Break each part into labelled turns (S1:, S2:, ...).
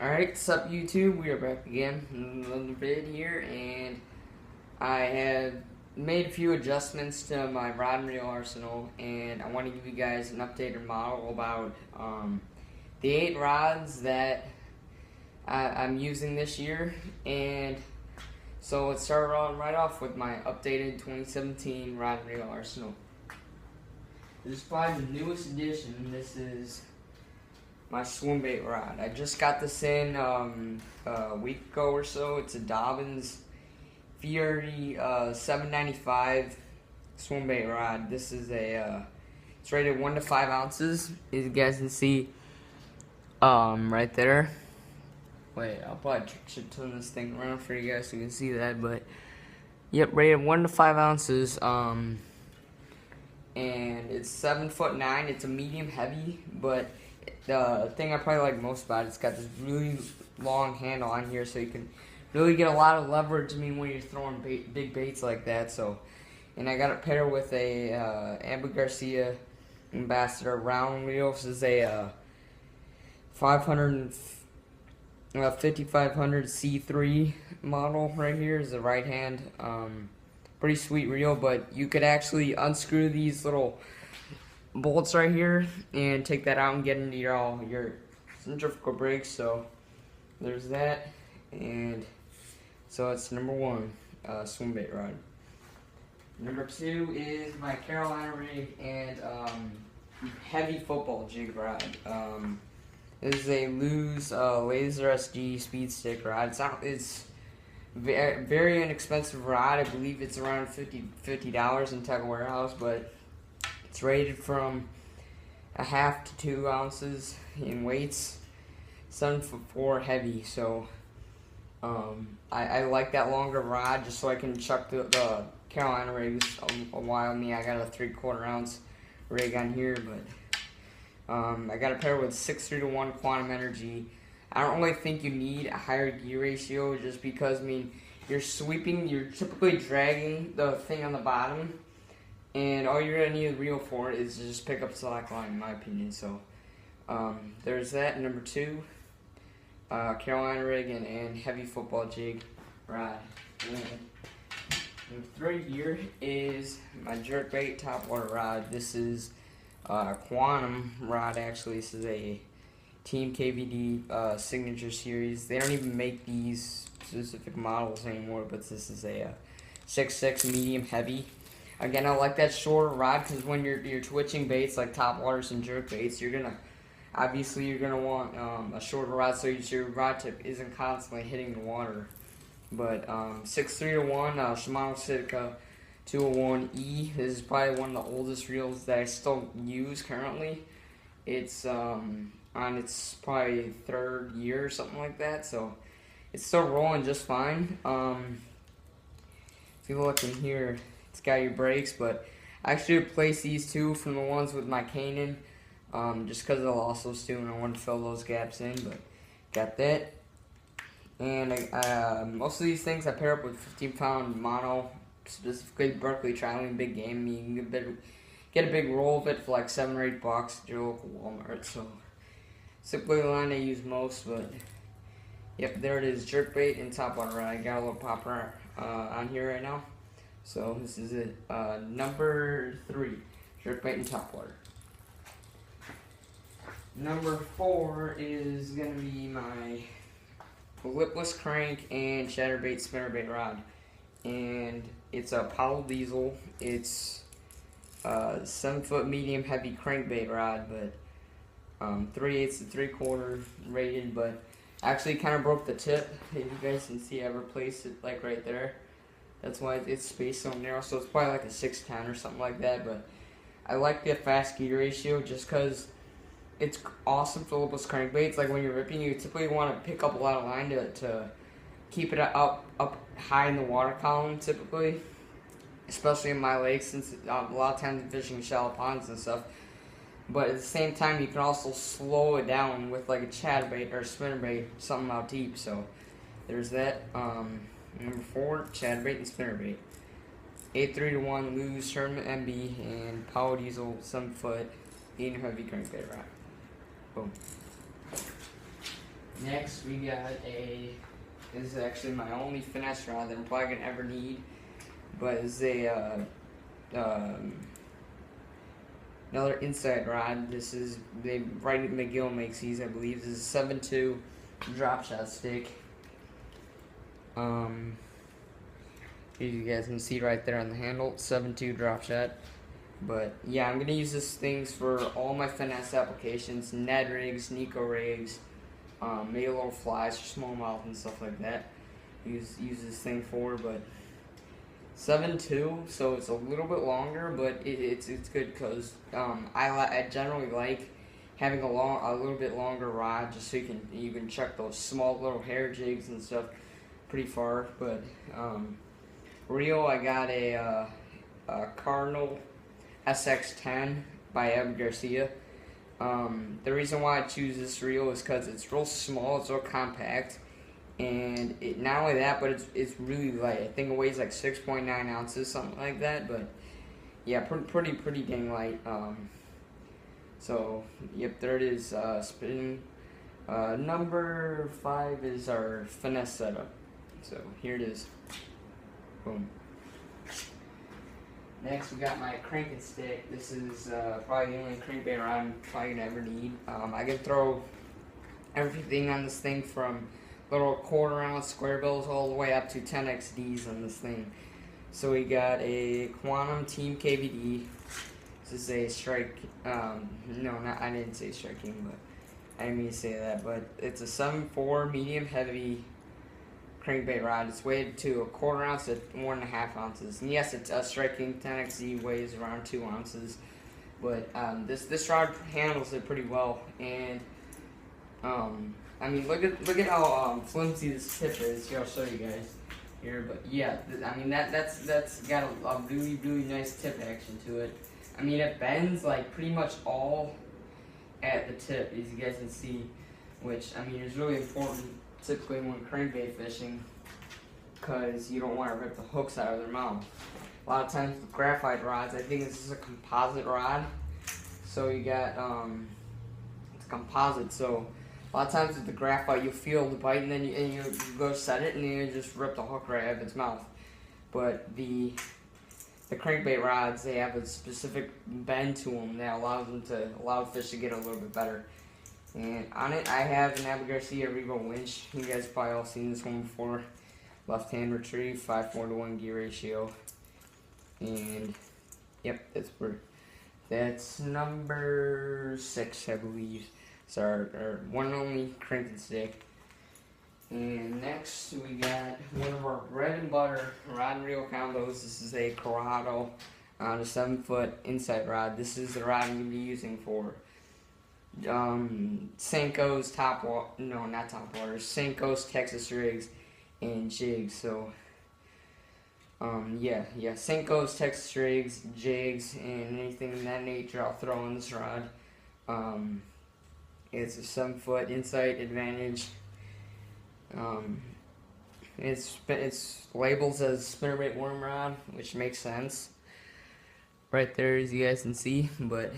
S1: Alright, what's up YouTube? We are back again in another vid here, and I have made a few adjustments to my rod and reel arsenal, and I want to give you guys an updated model about the 8 rods that I'm using this year. And so let's start right off with my updated 2017 rod and reel arsenal. This is probably the newest addition. This is my Swimbait Rod. I just got this in a week ago or so. It's a Dobbins Fury 795 Swimbait Rod. This is it's rated 1 to 5 ounces. As you guys can see right there. Wait, I'll probably should turn this thing around for you guys so you can see that. But yep, rated 1 to 5 ounces. And it's 7'9". It's a medium heavy, but the thing I probably like most about it's got this really long handle on here, so you can really get a lot of leverage. I mean, when you're throwing big baits like that. So, and I got it paired with a Amber Garcia Ambassador round reel. This is a 5500 C3 model right here. Is the right hand. Pretty sweet reel, but you could actually unscrew these little bolts right here and take that out and get into your centrifugal brakes. So there's that. And so it's number 1, Swimbait Rod. Number 2 is my Carolina rig and heavy football jig rod. This is a Lew's Laser SG speed stick rod. It's very inexpensive rod. I believe it's around $50 in Tech Warehouse, but it's rated from 1/2 to 2 ounces in weights, 7'4" heavy. So I like that longer rod just so I can chuck the Carolina rigs a while. I got a 3/4 ounce rig on here, but I got a pair with 6:3 to 1 quantum energy. I don't really think you need a higher gear ratio just because, I mean, you're typically dragging the thing on the bottom, and all you're going to need a reel for it is to just pick up slack line, in my opinion. So there's that. Number 2, Carolina rig and heavy football jig rod. And number 3 here is my Jerkbait topwater rod. This is a quantum rod, actually. This is a Team KVD signature series. They don't even make these specific models anymore, but this is a 6'6" medium heavy. Again, I like that shorter rod because when you're twitching baits like topwaters and jerk baits, you're gonna want a shorter rod so your rod tip isn't constantly hitting the water. But 6'3 to 1 Shimano Sitka 201E. This is probably one of the oldest reels that I still use currently. It's on its probably 3rd year or something like that, so it's still rolling just fine. If you look in here, it's got your brakes, but I actually replaced these 2 from the ones with my Canon, just because of the losses too, and I wanted to fill those gaps in. But got that, and most of these things I pair up with 15-pound mono, specifically Berkeley Trialing Big Game. You can get a big roll of it for like $7 or $8 at your local Walmart. So simply the line I use most, but yep, there it is, jerkbait and topwater rod. I got a little popper on here right now. So this is it, number 3, jerkbait and topwater. Number 4 is gonna be my lipless crank and chatterbait spinnerbait rod, and it's a Powell diesel. It's 7-foot medium heavy crankbait rod, but 3/8 to 3/4 rated, but actually kind of broke the tip. If you guys can see, I replaced it like right there. That's why it's spaced so narrow, so it's probably like a 6'10" or something like that. But I like the fast gear ratio just because it's awesome for lipless crankbaits. Like when you're ripping, you typically want to pick up a lot of line to keep it up high in the water column typically, especially in my lake, since a lot of times I'm fishing shallow ponds and stuff. But at the same time, you can also slow it down with like a chatterbait or a spinnerbait, something out deep. So there's that. Number 4, chatterbait and spinnerbait. 8'3 to 1 Lew's Sherman MB and Powell Diesel 7-foot medium heavy crankbait rod. Boom. Next we got this is actually my only finesse rod that I'm probably gonna ever need, but it's a another inside rod. This is right McGill makes these, I believe. This is a 7.2 drop shot stick. You guys can see right there on the handle, 7.2 drop shot. But yeah, I'm gonna use this things for all my finesse applications, Ned rigs, Nico rigs, maybe little flies for smallmouth and stuff like that. Use this thing for, but 7.2, so it's a little bit longer, but it's good because I generally like having a little bit longer rod, just so you can chuck those small little hair jigs and stuff pretty far. But reel, I got a Cardinal SX10 by Eb Garcia. The reason why I choose this reel is because it's real small, it's real compact, and not only that, but it's really light. I think it weighs like 6.9 ounces, something like that. But yeah, pretty dang light. So yep, there it is. Spinning. Number 5 is our finesse setup. So here it is. Boom. Next, we got my cranking stick. This is probably the only crankbait rod I'm probably gonna ever need. I can throw everything on this thing from little quarter-ounce square bills all the way up to 10XDs on this thing. So we got a Quantum Team KVD. This is a strike. No, I didn't say striking, but I didn't mean to say that. But it's a 7.4 medium heavy crankbait rod. It's weighed to a quarter ounce to 1.5 ounces. And yes, it's a striking 10XD, weighs around 2 ounces. But this rod handles it pretty well. And I mean, look at how flimsy this tip is. Here, I'll show you guys here. But yeah, I mean that's got a really nice tip action to it. I mean, it bends like pretty much all at the tip, as you guys can see, which I mean is really important typically when crankbait fishing, because you don't want to rip the hooks out of their mouth. A lot of times with graphite rods, I think this is a composite rod, so you got it's composite. So a lot of times with the graphite, you'll feel the bite, and then you go set it, and then you just rip the hook right out of its mouth. But the crankbait rods, they have a specific bend to them that allows the fish to get a little bit better. And on it, I have an Eb Garcia Revo winch. You guys probably all seen this one before. Left-hand retrieve, 5:4 gear ratio. And yep, that's number 6, I believe. It's our one and only cranking stick. And next we got one of our bread and butter rod and reel combos. This is a Corrado on a 7-foot inside rod. This is the rod I'm going to be using for Senko's Senko's Texas rigs and jigs. So yeah, Senko's Texas rigs, jigs, and anything of that nature I'll throw on this rod. It's a 7-foot insight advantage. It's labeled as spinnerbait worm rod, which makes sense right there, as you guys can see. But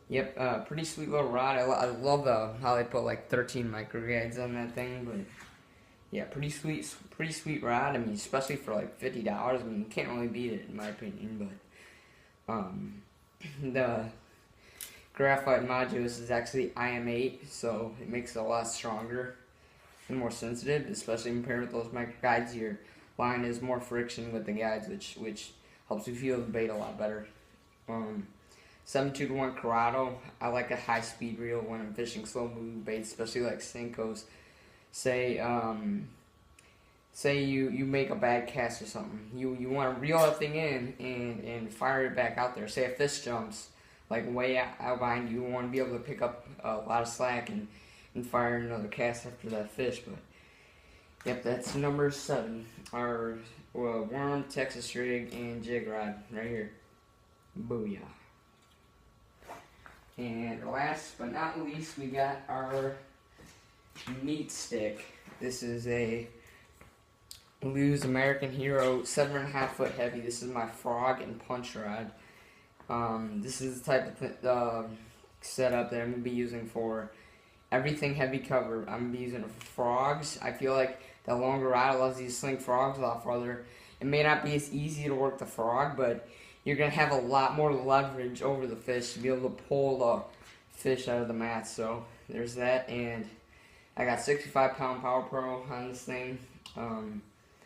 S1: yep, pretty sweet little rod. I love how they put like 13 micro guides on that thing. But yeah, pretty sweet rod. I mean, especially for like $50. I mean, you can't really beat it in my opinion. But the graphite modulus is actually IM8, so it makes it a lot stronger and more sensitive, especially compared with those micro guides. Your line is more friction with the guides, which helps you feel the bait a lot better. 7.2-1 Corrado. I like a high speed reel when I'm fishing slow moving baits, especially like Senko's. Say you make a bad cast or something. You want to reel that thing in and fire it back out there. Say a fish jumps like way out behind you. You want to be able to pick up a lot of slack and fire another cast after that fish. But yep, that's number 7. Our worm, Texas rig, and jig rod right here. Booyah. And last but not least, we got our meat stick. This is a Lew's American Hero 7.5 foot heavy. This is my frog and punch rod. This is the type of setup that I'm going to be using for everything heavy cover. I'm gonna be using frogs. I feel like the longer rod allows you to sling frogs a lot farther. It may not be as easy to work the frog, but you're gonna have a lot more leverage over the fish to be able to pull the fish out of the mat. So there's that, and I got 65-pound Power Pro on this thing.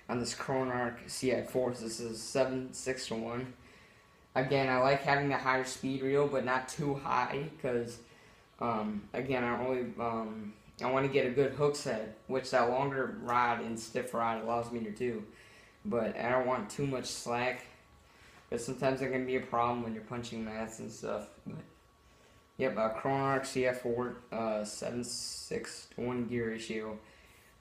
S1: On this Cronarch CI4, this is 7/6 to 1. Again, I like having the higher speed reel, but not too high, because again, I want to get a good hook set, which that longer rod and stiff rod allows me to do. But I don't want too much slack, because sometimes it can be a problem when you're punching mats and stuff. But yep, Cronarch CF4, 7/6 to 1 gear ratio.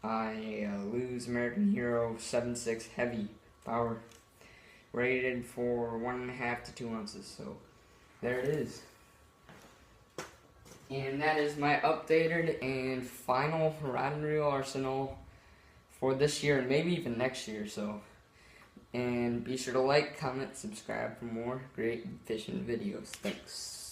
S1: I lose American Hero 7/6 heavy power, rated for 1.5 to 2 ounces. So there it is. And that is my updated and final rod and reel arsenal for this year and maybe even next year. So, and be sure to like, comment, subscribe for more great fishing videos. Thanks.